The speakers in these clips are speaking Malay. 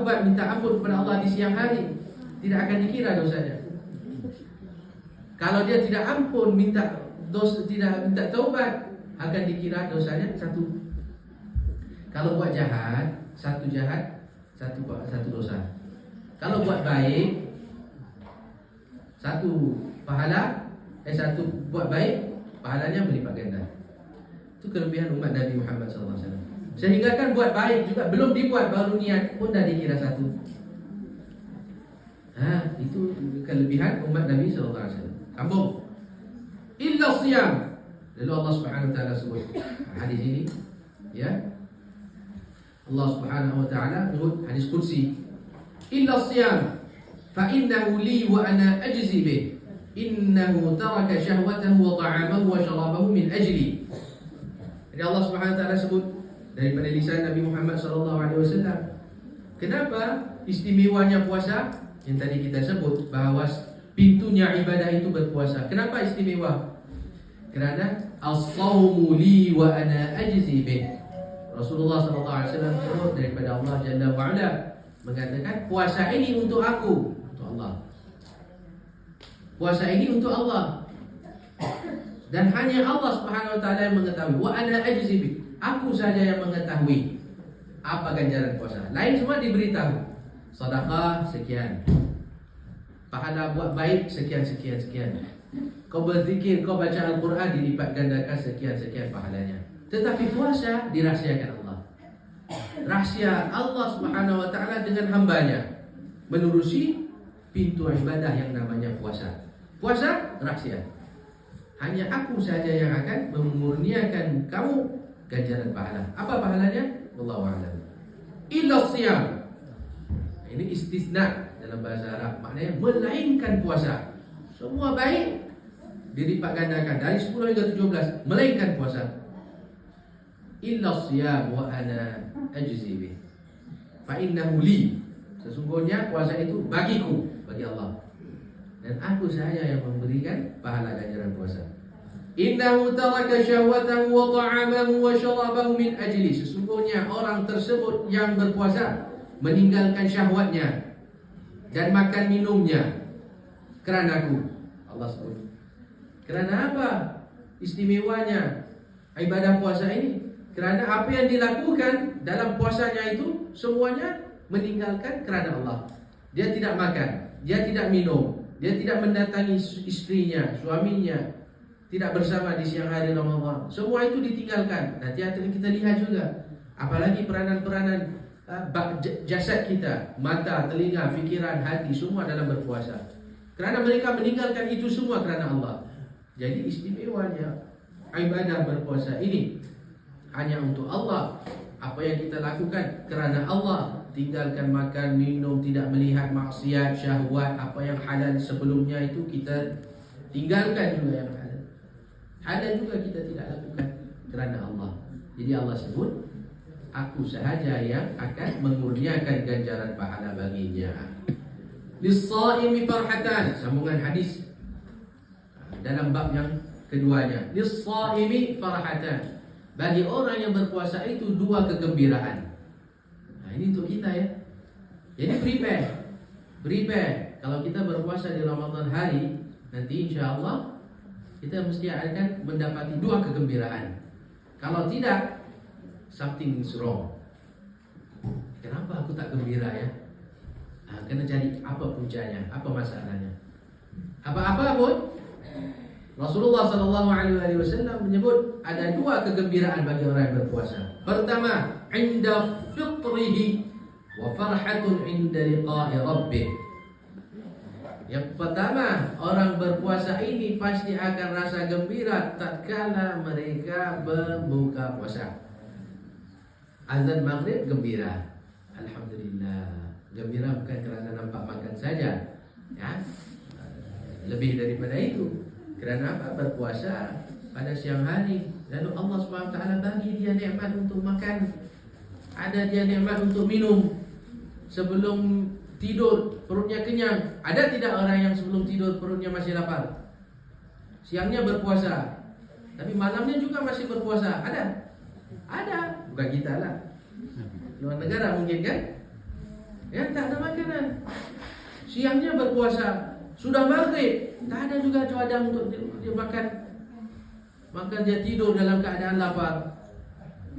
taubat minta ampun kepada Allah di siang hari, tidak akan dikira dosanya. Kalau dia tidak ampun tidak minta taubat, akan dikira dosanya satu. Kalau buat jahat, satu dosa. Kalau buat baik, satu buat baik, pahalanya berlipat ganda. Itu kelebihan umat Nabi Muhammad SAW. Sehingga kan buat baik juga belum dibuat, baru niat pun dah dikira satu. Itu kelebihan umat Nabi SAW. Sambung. Illa siyam. Lalu Allah Subhanahu wa taala sebut hadis ini, ya. Allah Subhanahu wa taala sebut hadis qudsi. Illa siyam fa innahu li wa ana ajzi bih. Innahu taraka syahwatahu wa ta'amahu wa syarabahu min ajli. Jadi Allah Subhanahu wa taala sebut daripada lisan Nabi Muhammad sallallahu alaihi wasallam. Kenapa istimewanya puasa? Yang tadi kita sebut bahawa pintunya ibadah itu berpuasa. Kenapa istimewa? Kerana as-sawmu li wa ana ajzi bih. Rasulullah sallallahu alaihi wasallam sebut daripada Allah Jalla wa Ala mengatakan puasa ini untuk aku, untuk Allah. Puasa ini untuk Allah. Dan hanya Allah Subhanahu wa taala yang mengetahui. Wa ana ajzi bih. Aku saja yang mengetahui apa ganjaran puasa. Lain semua diberitahu. Sedekah sekian. Pahala buat baik sekian. Kau berzikir, kau baca Al-Quran, dilipat gandakan sekian pahalanya. Tetapi puasa dirahsiakan Allah. Rahsia Allah Subhanahu wa taala dengan hambanya menerusi pintu ibadah yang namanya puasa. Puasa rahsia. Hanya aku saja yang akan memurniakan kamu ganjaran pahala. Apa pahalanya? Wallahu a'lam. Illa siyam. Ini istisna dalam bahasa Arab, maknanya melainkan puasa. Semua baik dilipat gandakan dari 10 hingga 17, melainkan puasa. Illa siyam wa ana ajzi bih. Fa innahu li. Sesungguhnya puasa itu bagiku, bagi Allah. Dan aku saja yang memberikan pahala ganjaran puasa. Innahu taraka syahwatahu wa ta'amahu wa syarabahu min ajli. Sesungguhnya orang tersebut yang berpuasa meninggalkan syahwatnya dan makan minumnya kerana aku. Allah sebut. Kerana apa istimewanya ibadah puasa ini? Kerana apa yang dilakukan dalam puasanya itu semuanya meninggalkan kerana Allah. Dia tidak makan, dia tidak minum, dia tidak mendatangi istrinya, suaminya, tidak bersama di siang hari Ramadan. Semua itu ditinggalkan. Nanti akan kita lihat juga. Apalagi peranan-peranan jasad kita, mata, telinga, fikiran, hati, semua dalam berpuasa. Kerana mereka meninggalkan itu semua kerana Allah. Jadi istimewanya ibadah berpuasa ini hanya untuk Allah. Apa yang kita lakukan kerana Allah, tinggalkan makan, minum, tidak melihat maksiat, syahwat, apa yang halal sebelumnya itu kita tinggalkan juga yang halal. Halal juga kita tidak lakukan kerana Allah. Jadi Allah sebut, aku sahaja yang akan mengurniakan ganjaran pahala baginya. Lis-shaimi farhatan. Sambungan hadis dalam bab yang keduanya. Lis-shaimi farhatan. Bagi orang yang berpuasa itu dua kegembiraan. Ini untuk kita ya. Jadi prepare. Kalau kita berpuasa di Ramadan hari, nanti insya-Allah kita mesti akan mendapati dua kegembiraan. Kalau tidak, something is wrong. Kenapa aku tak gembira ya? Kena cari apa puncanya, apa masalahnya. Apa-apa pun Rasulullah SAW menyebut ada dua kegembiraan bagi orang yang berpuasa. Pertama, inda fitrihi wa farhatun inda liqa'i rabbih. Yang pertama, orang berpuasa ini pasti akan rasa gembira tatkala mereka berbuka puasa. Azan maghrib gembira. Alhamdulillah. Gembira bukan kerana nampak makan saja, ya. Lebih daripada itu. Kerana apa? Berpuasa pada siang hari. Lalu Allah SWT bagi dia nikmat untuk makan. Ada dia nikmat untuk minum. Sebelum tidur perutnya kenyang. Ada tidak orang yang sebelum tidur perutnya masih lapar? Siangnya berpuasa, tapi malamnya juga masih berpuasa. Ada? Ada. Bukan kita lah. Luar negara mungkin kan? Ya, tak ada makanan. Siangnya berpuasa, sudah maghrib, tak ada juga cuaca untuk dia makan. Maka dia tidur dalam keadaan lapar.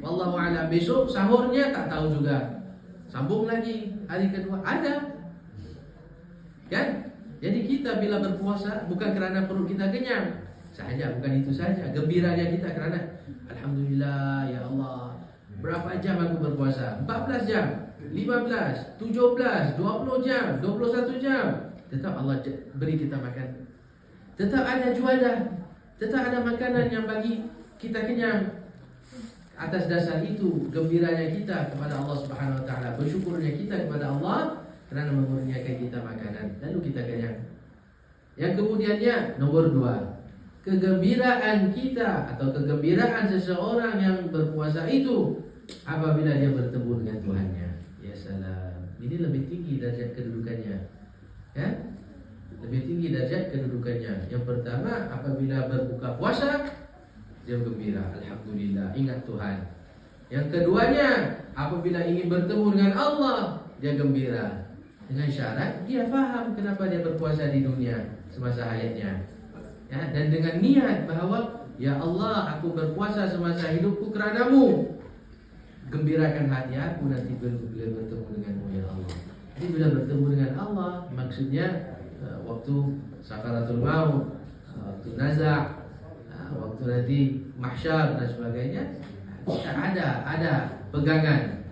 Wallahu a'lam. Besok sahurnya tak tahu juga. Sambung lagi hari kedua ada. Kan? Jadi kita bila berpuasa bukan kerana perut kita kenyang sahaja, bukan itu saja. Gembiranya kita kerana alhamdulillah ya Allah. Berapa jam aku berpuasa? 14 jam, 15, 17, 20 jam, 21 jam. Tetap Allah beri kita makan. Tetap ada juadah. Tetap ada makanan yang bagi kita kenyang. Atas dasar itu gembiranya kita kepada Allah Subhanahu wa taala, bersyukurnya kita kepada Allah kerana mengurniakan kita makanan, lalu kita kenyang. Yang kemudiannya nomor 2, kegembiraan kita atau kegembiraan seseorang yang berpuasa itu apabila dia bertemu dengan Tuhannya. Ya salam. Ini lebih tinggi derajat kedudukannya. Ya? Lebih tinggi derajat kedudukannya. Yang pertama, apabila berbuka puasa dia gembira, alhamdulillah, ingat Tuhan. Yang keduanya, apabila ingin bertemu dengan Allah, dia gembira. Dengan syarat dia faham kenapa dia berpuasa di dunia semasa hayatnya. Ya, dan dengan niat bahawa ya Allah, aku berpuasa semasa hidupku kerana-Mu. Gembirakan hati aku nanti bila bertemu dengan-Mu ya Allah. Jadi bila bertemu dengan Allah, maksudnya waktu sakaratul maut, waktu nazak, waktu nanti mahsyar dan sebagainya, kita ada pegangan,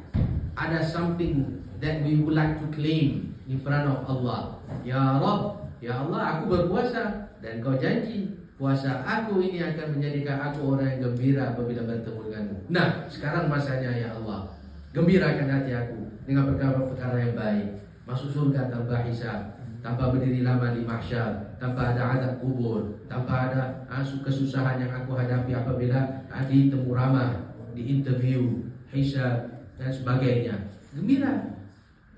ada something that we would like to claim in front of Allah. Ya Rabb, ya Allah, aku berpuasa dan Kau janji puasa aku ini akan menjadikan aku orang yang gembira apabila bertemu denganmu. Nah, sekarang masanya ya Allah, gembirakan hati aku dengan perkara-perkara yang baik, masuk surga tanpa hisab, tanpa berdiri lama di mahsyar, tanpa ada azab kubur, tanpa ada kesusahan yang aku hadapi apabila di temu ramah, di interview, hisab dan sebagainya. Gembira.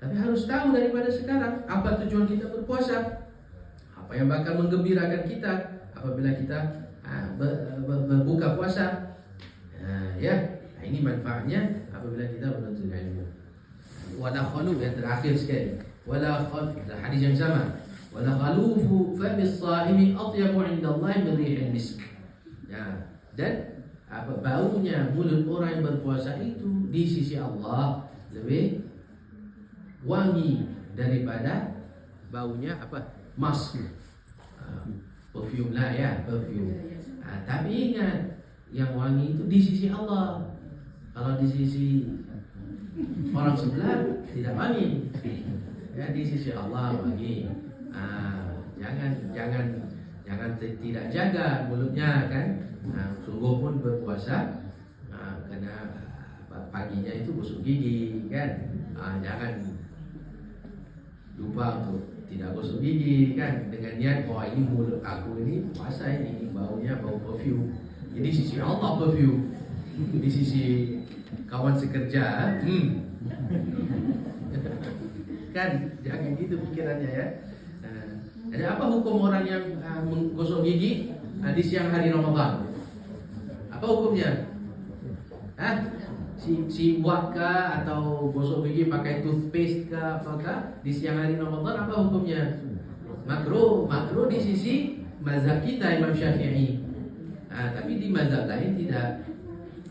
Tapi harus tahu daripada sekarang apa tujuan kita berpuasa, apa yang bakal menggembirakan kita apabila kita berbuka puasa. Ini manfaatnya apabila kita menuntut ilmu. Wala khalu, yang terakhir sekali. Wala khal, hadis yang sama. Wala khalufu famis saimi atyabu indallahi min rihil misk. Ya, dan baunya mulut orang yang berpuasa itu di sisi Allah lebih wangi daripada baunya mask, perfume lah ya, perfume. Tapi ingat, yang wangi itu di sisi Allah. Kalau di sisi orang sebelah tidak wangi. Ya, di sisi Allah wangi. Jangan tidak jaga mulutnya kan. Sungguh pun berpuasa kena paginya itu gosok gigi kan. Jangan lupa untuk tidak gosok gigi kan, dengan niat ini mulut aku ini puasa, ini baunya bau perfume. Jadi sisi Allah perfume, di sisi kawan sekerja kan, jangan gitu pikirannya ya. Ada apa hukum orang yang menggosok gigi di siang hari Ramadan? Apa hukumnya? Siwak kah atau gosok gigi pakai toothpaste kah, apakah di siang hari Ramadan? Apa hukumnya? Makruh di sisi mazhab kita Imam Syafi'i. Tapi di mazhab lain tidak.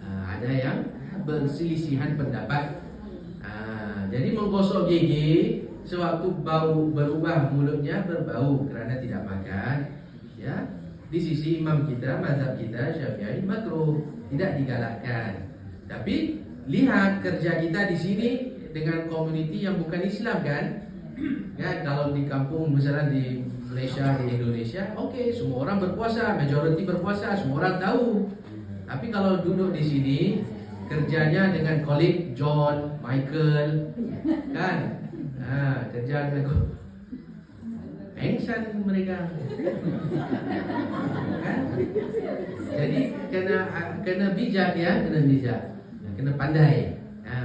Ada yang berselisihan pendapat. Jadi menggosok gigi sewaktu bau berubah, mulutnya berbau kerana tidak makan, ya, di sisi imam kita, mazhab kita Syafi'i makruh, tidak digalakkan. Tapi lihat kerja kita di sini dengan komuniti yang bukan Islam kan? Ya, kalau di kampung misalnya di Malaysia, di Indonesia, okey, semua orang berpuasa, majoriti berpuasa, semua orang tahu. Tapi kalau duduk di sini kerjanya dengan kolik John, Michael, kan? Kerja dengan pengsan mereka, kan? Jadi kena bijak ya, kena pandai.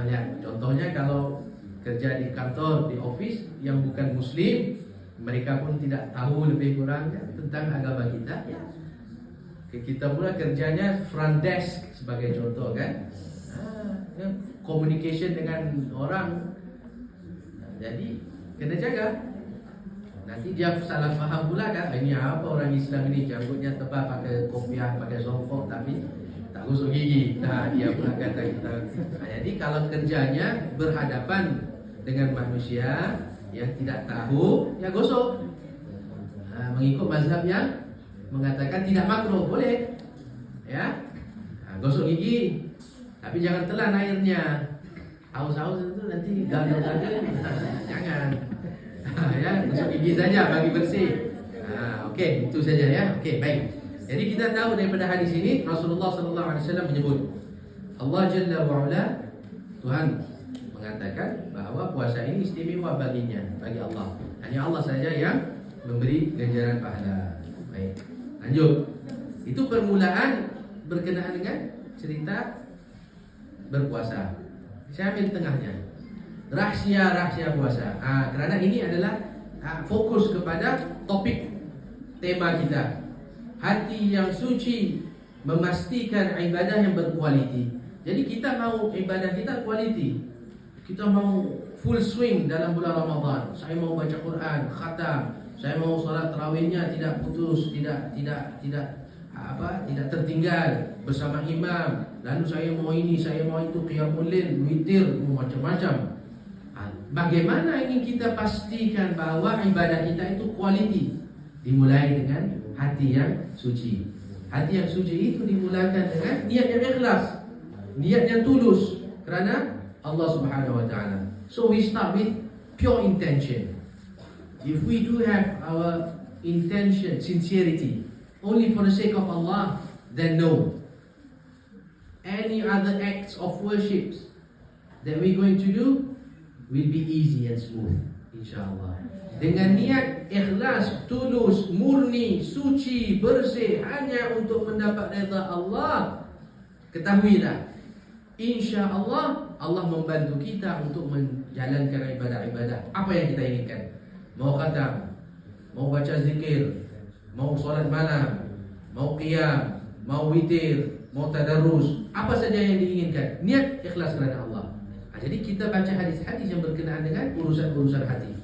Ya, contohnya kalau kerja di kantor, di office yang bukan Muslim, mereka pun tidak tahu lebih kurang tentang agama kita. Kita pula kerjanya front desk sebagai contoh kan, communication dengan orang Jadi kena jaga. Nanti dia salah faham pula kan, ini apa orang Islam ini janggutnya tebal pakai kopiah, pakai songkok tapi tak gosok gigi. Nah, dia pula kata kita. Nah, jadi kalau kerjanya berhadapan dengan manusia yang tidak tahu, ya gosok. Nah, mengikut mazhab yang mengatakan tidak makruh, boleh. Ya. Nah, gosok gigi. Tapi jangan telan airnya. Haus-haus itu nanti gagal-gagal. Jangan. Ya, gosok gigi saja bagi bersih. Okey, itu saja ya. Okey, baik. Jadi kita tahu daripada hadis ini Rasulullah sallallahu alaihi wasallam menyebut Allah Jalla wa Ala, Tuhan mengatakan bahawa puasa ini istimewa baginya, bagi Allah. Hanya Allah saja yang memberi ganjaran pahala. Baik. Lanjut. Itu permulaan berkenaan dengan cerita berpuasa. Saya ambil tengahnya. Rahsia-rahsia puasa. Kerana ini adalah fokus kepada topik tema kita. Hati yang suci memastikan ibadah yang berkualiti. Jadi kita mau ibadah kita kualiti. Kita mau full swing dalam bulan Ramadan. Saya mau baca Quran, khatam. Saya mau solat tarawihnya tidak putus, tidak tertinggal bersama imam. Lalu saya mau ini, saya mau itu, qiyamul lail, witir, macam-macam. Bagaimana ingin kita pastikan bahawa ibadah kita itu kualiti? Dimulai dengan hati yang suci. Hati yang suci itu dimulakan dengan niat yang ikhlas, niat yang tulus kerana Allah Subhanahu wa taala. So we start with pure intention. If we do have our intention, sincerity, only for the sake of Allah, then no. Any other acts of worships that we're going to do will be easy and smooth, insyaAllah. Dengan niat ikhlas, tulus, murni, suci, bersih, hanya untuk mendapat redha Allah, ketahuilah, insyaAllah Allah membantu kita untuk menjalankan ibadah-ibadah apa yang kita inginkan. Mau khatam, mau baca zikir, mau solat malam, mau qiyam, mau witir, mau tadarrus, apa saja yang diinginkan, niat ikhlas kerana Allah. Jadi kita baca hadis-hadis yang berkenaan dengan urusan-urusan hati,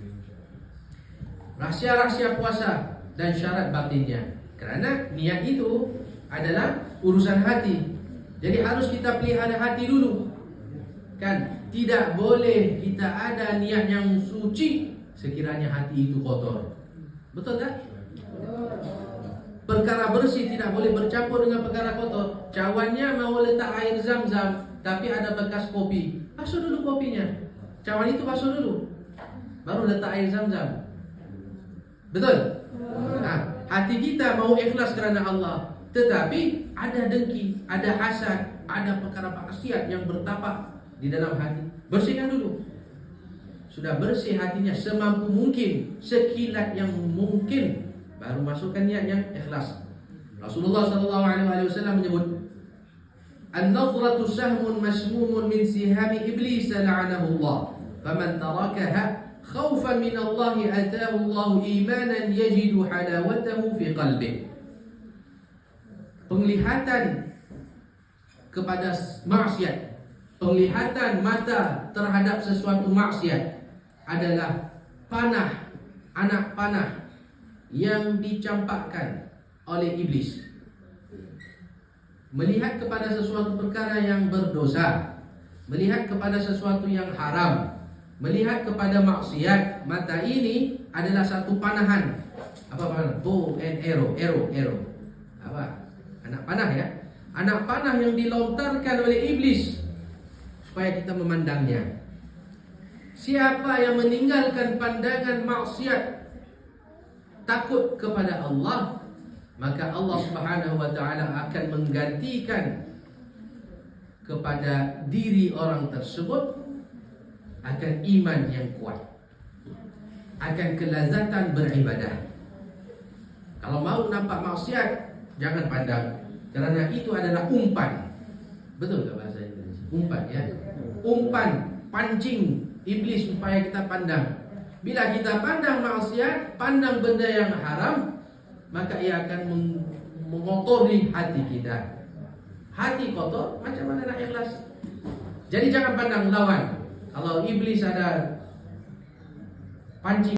rahsia-rahsia puasa dan syarat batinnya. Kerana niat itu adalah urusan hati. Jadi harus kita pelihara hati dulu. Kan? Tidak boleh kita ada niat yang suci sekiranya hati itu kotor. Betul tak? Perkara bersih tidak boleh bercampur dengan perkara kotor. Cawannya mau letak air zam-zam tapi ada bekas kopi, basuh dulu kopinya. Cawan itu basuh dulu, baru letak air zam-zam. Betul? Hati kita mau ikhlas kerana Allah, tetapi ada dengki, ada hasad, ada perkara maksiat yang bertapak di dalam hati. Bersihkan dulu. Sudah bersih hatinya semampu mungkin, sekilat yang mungkin, baru masukkan niat yang ikhlas. Rasulullah sallallahu alaihi wasallam menyebut, "An-nadhratu sahmun masmumun min sihami iblis la'anahu Allah. Faman tarakaha khaufan min Allah ataahu Allah imanan yajidu halawatahu fi qalbihi." Penglihatan kepada maksiat, penglihatan mata terhadap sesuatu maksiat adalah panah, anak panah yang dicampakkan oleh iblis. Melihat kepada sesuatu perkara yang berdosa, melihat kepada sesuatu yang haram, melihat kepada maksiat, mata ini adalah satu panahan. Apa panah? Bow and arrow. Apa? Anak panah ya. Anak panah yang dilontarkan oleh iblis supaya kita memandangnya. Siapa yang meninggalkan pandangan maksiat, takut kepada Allah, maka Allah Subhanahu wa taala akan menggantikan kepada diri orang tersebut akan iman yang kuat, akan kelazatan beribadah. Kalau mau nampak maksiat, jangan pandang, kerana itu adalah umpan. Betul tak bahasa Indonesia? Umpan ya. Umpan, pancing iblis supaya kita pandang. Bila kita pandang maksiat, pandang benda yang haram, maka ia akan mengotori hati kita. Hati kotor, macam mana nak ikhlas? Jadi jangan pandang lawan. Kalau iblis ada Pancing